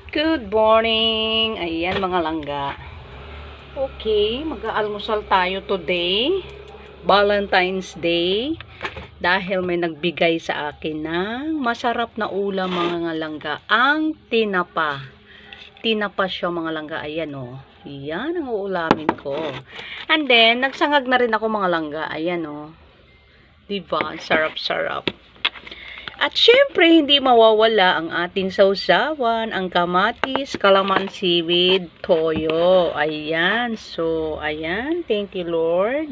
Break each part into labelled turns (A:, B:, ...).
A: Good morning! Ayan mga langga. Okay, mag-aalmusal tayo today. Valentine's Day. Dahil may nagbigay sa akin ng masarap na ulam mga langga. Ang tinapa. Tinapa siya mga langga. Ayan o. Ayan ang uulamin ko. And then, nagsangag na rin ako mga langga. Ayan o. Diba? Sarap-sarap. At syempre, hindi mawawala ang ating sausawan, ang kamatis, kalamansi with toyo. Ayan. So, ayan. Thank you, Lord.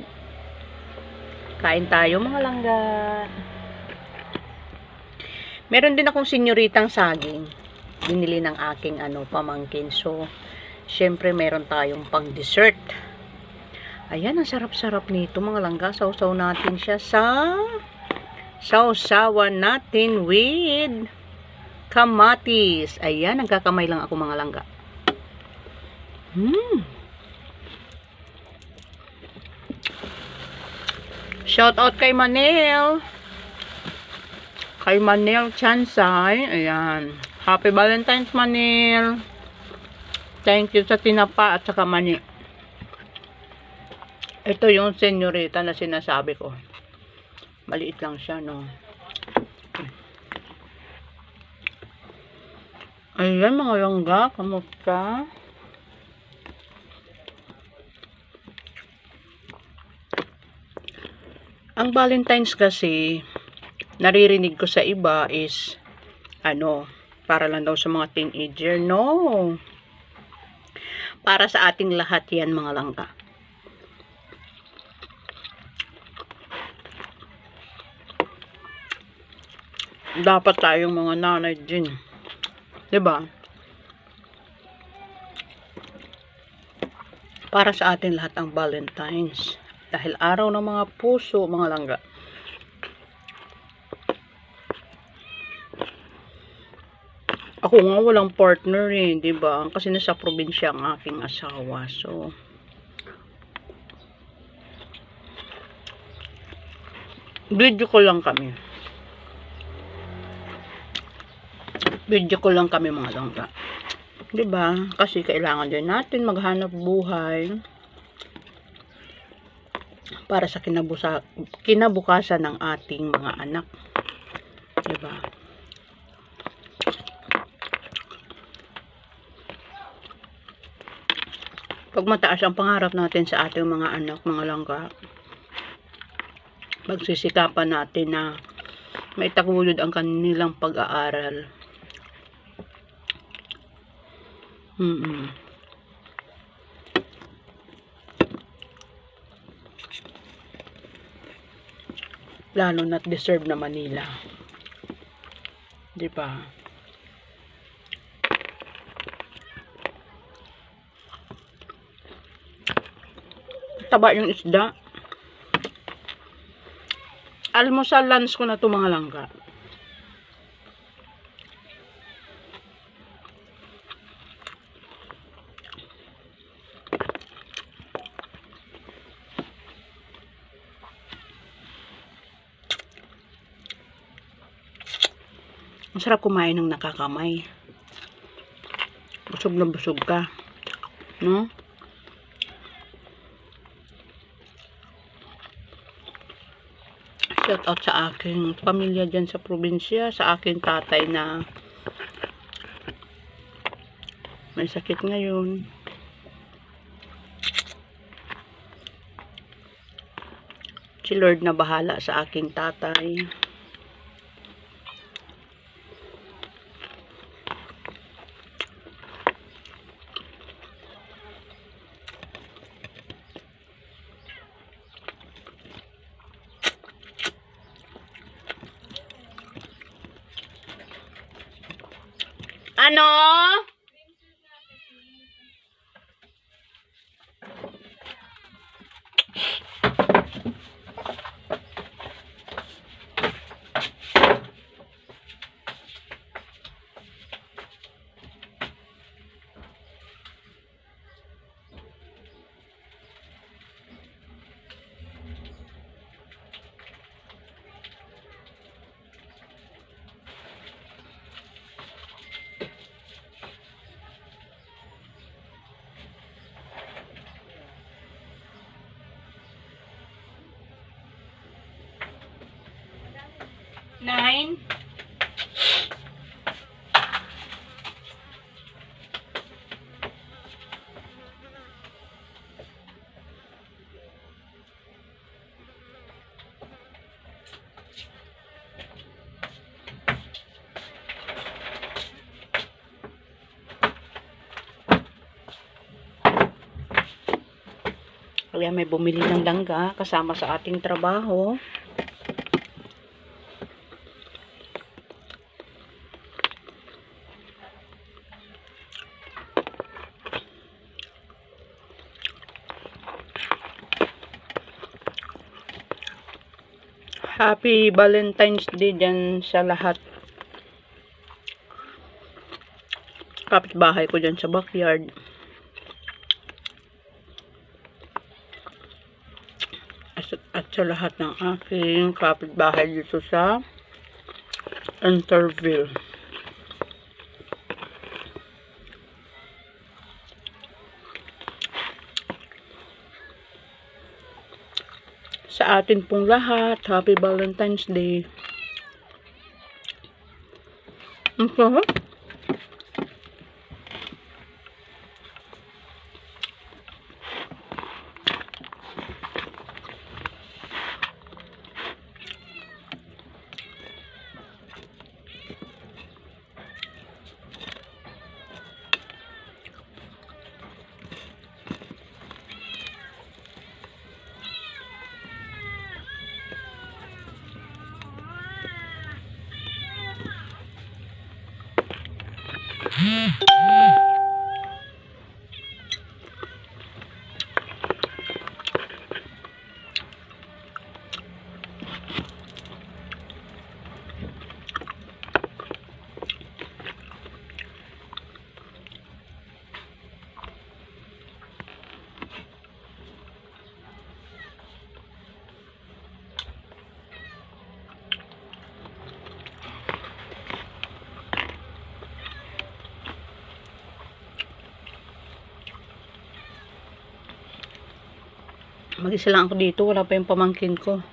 A: Kain tayo, mga langga. Meron din akong senyoritang saging. Binili ng aking pamangkin. So, syempre, meron tayong pang dessert. Ayan, ang sarap-sarap nito, mga langga. Sausaw natin siya sa sausawan natin with kamatis. Ayan, nagkakamay lang ako mga langga. Shout out kay Manel. Kay Manel Chansay. Ayan. Happy Valentine's, Manel. Thank you sa tinapa at saka mani. Ito yung senyorita na sinasabi ko. Maliit lang siya, no? Ayan, mga langga. Kamusta? Ang Valentine's kasi, naririnig ko sa iba is, para lang daw sa mga teenager. No! Para sa ating lahat yan, mga langga. Dapat tayong mga nanay din. Diba? Para sa atin lahat ang Valentine's. Dahil araw ng mga puso, mga langga. Ako nga walang partner eh, diba? Kasi nasa probinsya ang aking asawa. So, video ko lang kami. Video ko lang kami mga langga. Diba? Kasi kailangan din natin maghanap buhay para sa kinabukasan ng ating mga anak. Diba? Pag mataas ang pangarap natin sa ating mga anak, mga langga, magsisikapan natin na maitaguyod ang kanilang pag-aaral. Lalo na't deserve na Manila. Diba? Taba yung isda. Almusal lunch ko na to mga langga. Ang sarap kumain ng nakakamay. Busog na busog ka. No? Shout out sa aking pamilya dyan sa probinsya, sa aking tatay na may sakit ngayon. Si Lord na bahala sa aking tatay. Ano? Kaya may bumili ng langga kasama sa ating trabaho. Happy Valentine's Day dyan sa lahat. Kapitbahay ko dyan sa backyard. At sa lahat ng aking kapitbahay dito sa Interville. Sa atin pong lahat, Happy Valentine's Day. Ang sarap. Mag-isa lang ako dito, wala pa yung pamangkin ko.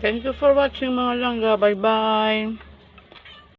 A: Thank you for watching mga langga. Bye bye.